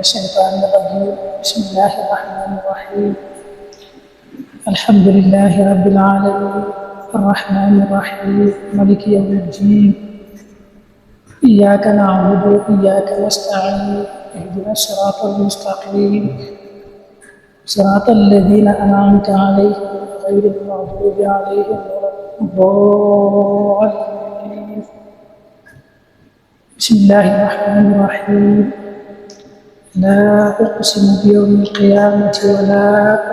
الشيطان الرجيم. بسم الله الرحمن الرحيم. الحمد لله رب العالمين الرحمن الرحيم مالك يوم الدين. إياك نعبد وإياك نستعين. اهدنا الصراط المستقيم صراط الذين أنعمت عليهم غير المغضوب عليهم ولا الضالين. بسم الله الرحمن الرحيم. لا أقسم بيوم القيامة ولا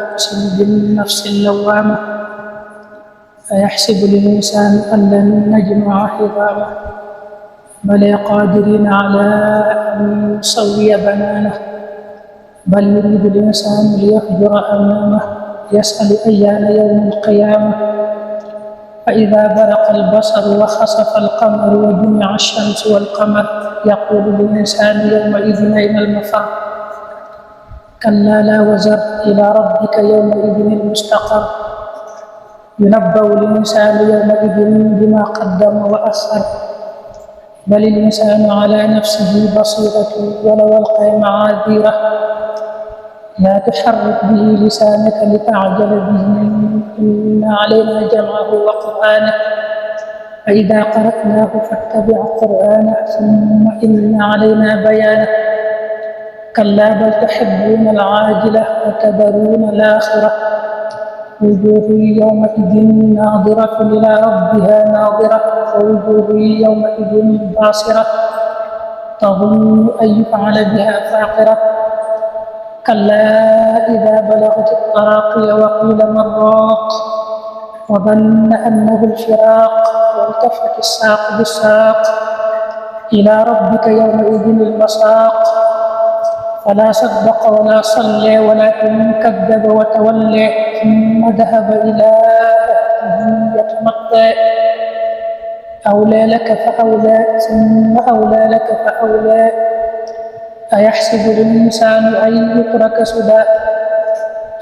أقسم بالنفس اللوامة. أيحسب الإنسان أن لن نجمع عظامه بل قادرين على أن نسوي بنانه بل يريد الإنسان ليفجر أمامه يسأل أيان يوم القيامة. فإذا برق البصر وخسف القمر وجمع الشمس والقمر يقول الإنسان يومئذ أين المفر. كلا لا وزر إلى ربك يومئذ المستقر. ينبأ الإنسان يومئذ بما قدم وأخر بل الإنسان على نفسه بصيرة ولو ألقى معاذيره. لا تحرك به لسانك لتعجل به إن علينا جمعه وقرآنه فإذا قرأناه فاتبع قرآنه ثم إن علينا بيانه. كلا بل تحبون العاجلة وتذرون الآخرة. وجوه يومئذ ناظرة إلى ربها ناظرة ووجوه يومئذ باصرة تظن أن يفعل بها فاقرة. كلا إذا بلغت التراقي وقيل من راق وظن أنه الفراق والتفت الساق بالساق إلى ربك يومئذ المساق. فلا صدق ولا صلى ولكن كذب وتولى ثم ذهب إلى أهله يتمطى. أولى لك فأولى ثم أولى لك فأولى. أيحسب الإنسان أن يترك سدى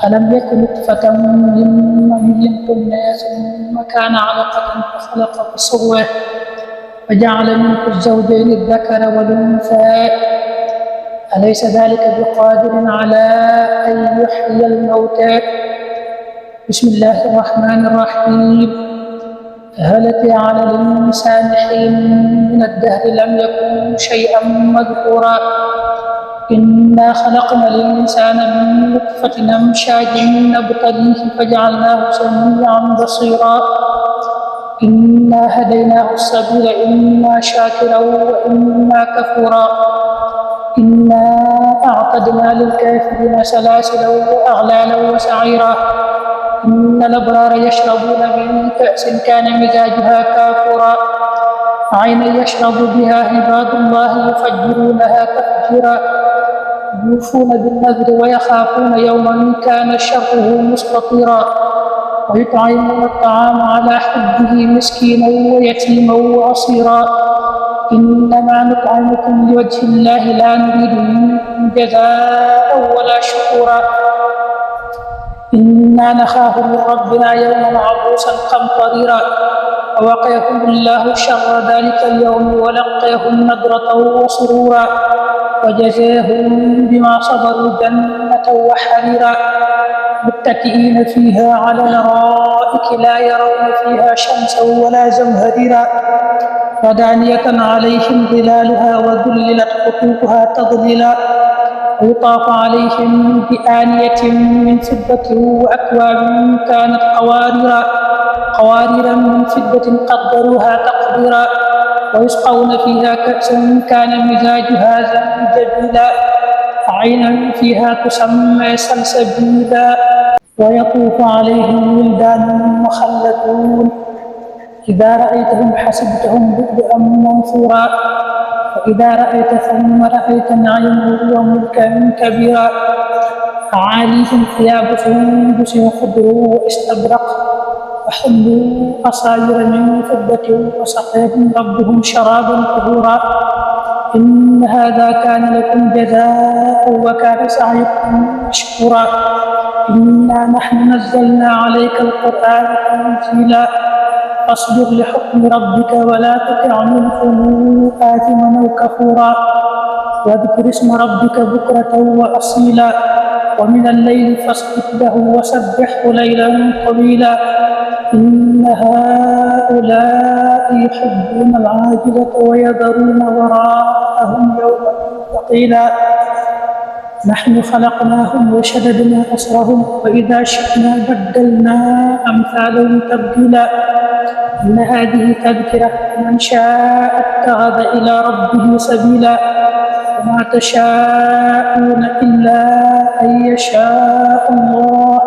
ألم يكن نطفة من مني يمنى ثم كان علقة فخلق فسوى وجعل منه الزوجين الذكر والأنثى. أليس ذلك بقادر على أن يحيي الموتى. بسم الله الرحمن الرحيم. هل أتى على الإنسان حين من الدهر لم يكن شيئا مذكورا. إنا خلقنا الإنسان من نطفة أمشاج نبتليه فجعلناه سميعا بصيرا. إنا هديناه السبيل إما شاكرا وإما كفورا. إنا أعتدنا للكافرين سلاسلا وأغلالا وسعيرا. إن الأبرار يشربون من كأس كان مزاجها كافورا عينا يشرب بها عباد الله يفجرونها تفجيرا. يوفون بالنذر ويخافون يوما كان شره مستطيرا. ويطعمون الطعام على حبه مسكينا ويتيما وأسيرا. إنما نطعمكم لوجه الله لا نريد منكم جزاء ولا شكورا. إنا نخاف من ربنا يوما عبوسا قمطريرا. فوقيهم الله شر ذلك اليوم ولقيهم نضرة وسرورا وجزاهم بما صبروا جنة وحريرا. متكئين فيها على الأرائك لا يرون فيها شمسا ولا زمهريرا. ودانية عليهم ظلالها وذللت قطوفها تضليلا. ويطاف عليهم بآنية من فضة وأكواب كانت قوارير من فضة قدروها تقديرا. ويسقون فيها كأسا كان مزاجها زنجبيلا عينا فيها تسمى سلسبيلا. ويطوف عليهم ولدان مخلدون إذا رأيتهم حسبتهم لؤلؤا منثورا. وإذا رأيت ثم رأيت نعيما وملكا كبيرا. عاليهم ثياب سندس خضر واستبرق وحلوا أساور من فضة وسقيهم ربهم شرابا طهورا. إن هذا كان لكم جزاء وكان سعيكم مشكورا. إنا نحن نزلنا عليك القرآن تنزيلا. فاصبر لحكم ربك ولا تطع منهم آثما أو كفورا واذكر اسم ربك بكرة وأصيلا ومن الليل فاسجد له وسبحه ليلا طويلا إن هؤلاء يحبون العاجلة ويذرون وراءهم يوما ثقيلا نحن خلقناهم وشددنا أسرهم وإذا شئنا بدلنا أمثالهم تبديلا إن هذه تذكرة فمن شاء اتخذ إلى ربه سبيلا وما تشاءون إلا أن يشاء الله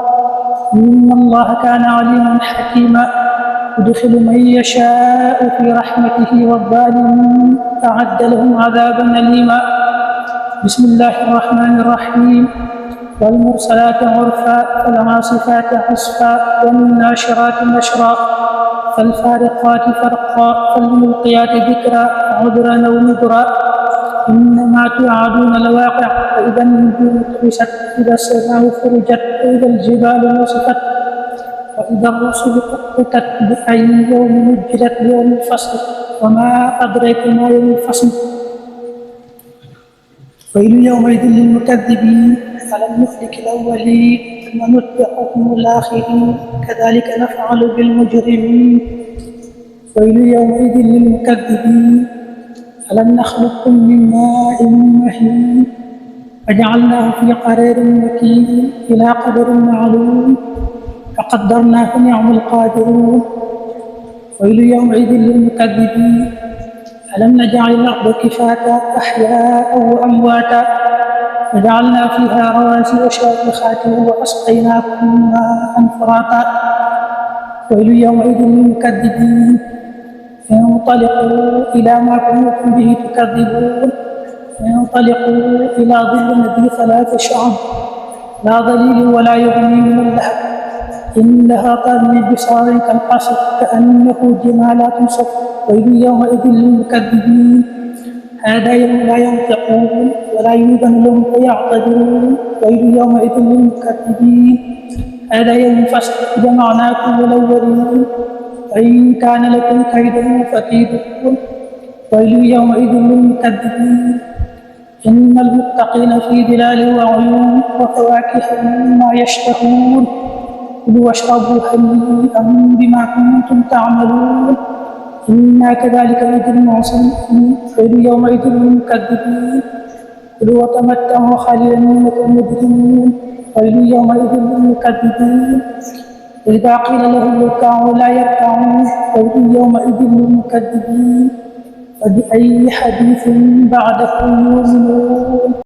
إن الله كان عليما حكيما يدخل من يشاء في رحمته والظالمين أعد لهم عذابا أليما بسم الله الرحمن الرحيم والمرسلات عرفا فالعاصفات عصفا والناشرات نشرا فالفارقات فرقا فالملقيات ذكرا عذرا أو نذرا إنما توعدون لواقع فإذا النجوم طمست إذا السماء فرجت وإذا الجبال نصفت وإذا الرسل أقتت بأي يوم نجلت يوم الفصل وما أدريك ما يوم الفصل ويل يومئذ للمكذبين ألم نهلك الأولين ثم نتبعهم الآخرين كذلك نفعل بالمجرمين ويل يومئذ للمكذبين ألم نخلقكم من ماء مهين فجعلناه في قرار مكين إلى قدر معلوم فقدرنا فنعم القادرون ويل يومئذ للمكذبين ألم نجعل الأرض كفاتا أحياء وأمواتا وجعلنا فيها رواسي وشامخات وأسقيناكم ماء فراتا ويل يومئذ للمكذبين انطلقوا إلى ما كنتم به تكذبون انطلقوا إلى ظل ذي 3 شعب لا ظليل ولا يغني من اللهب إنها ترمي بصار كالقصر كأنه جمالات صفر ويل يومئذ للمكذبين هذا يوم لا ينطقون ولا يؤذن لهم فيعتذرون ويل يومئذ للمكذبين هذا يوم فصل جمعناكم والأولين وإن كان لكم كيد فكيدون ويل يومئذ للمكذبين إن المتقين في ظلال وعيون وفواكه مما يشتهون كلوا واشربوا هنيئا بما كنتم تعملون إنا كذلك نجزي المحسنين ويل يومئذ للمكذبين كلوا وتمتعوا قليلا إنكم مجرمون ويل يومئذ للمكذبين إذا قيل لهم اركعوا لا يركعون ويل يومئذ للمكذبين فبأي حديث بعده يؤمنون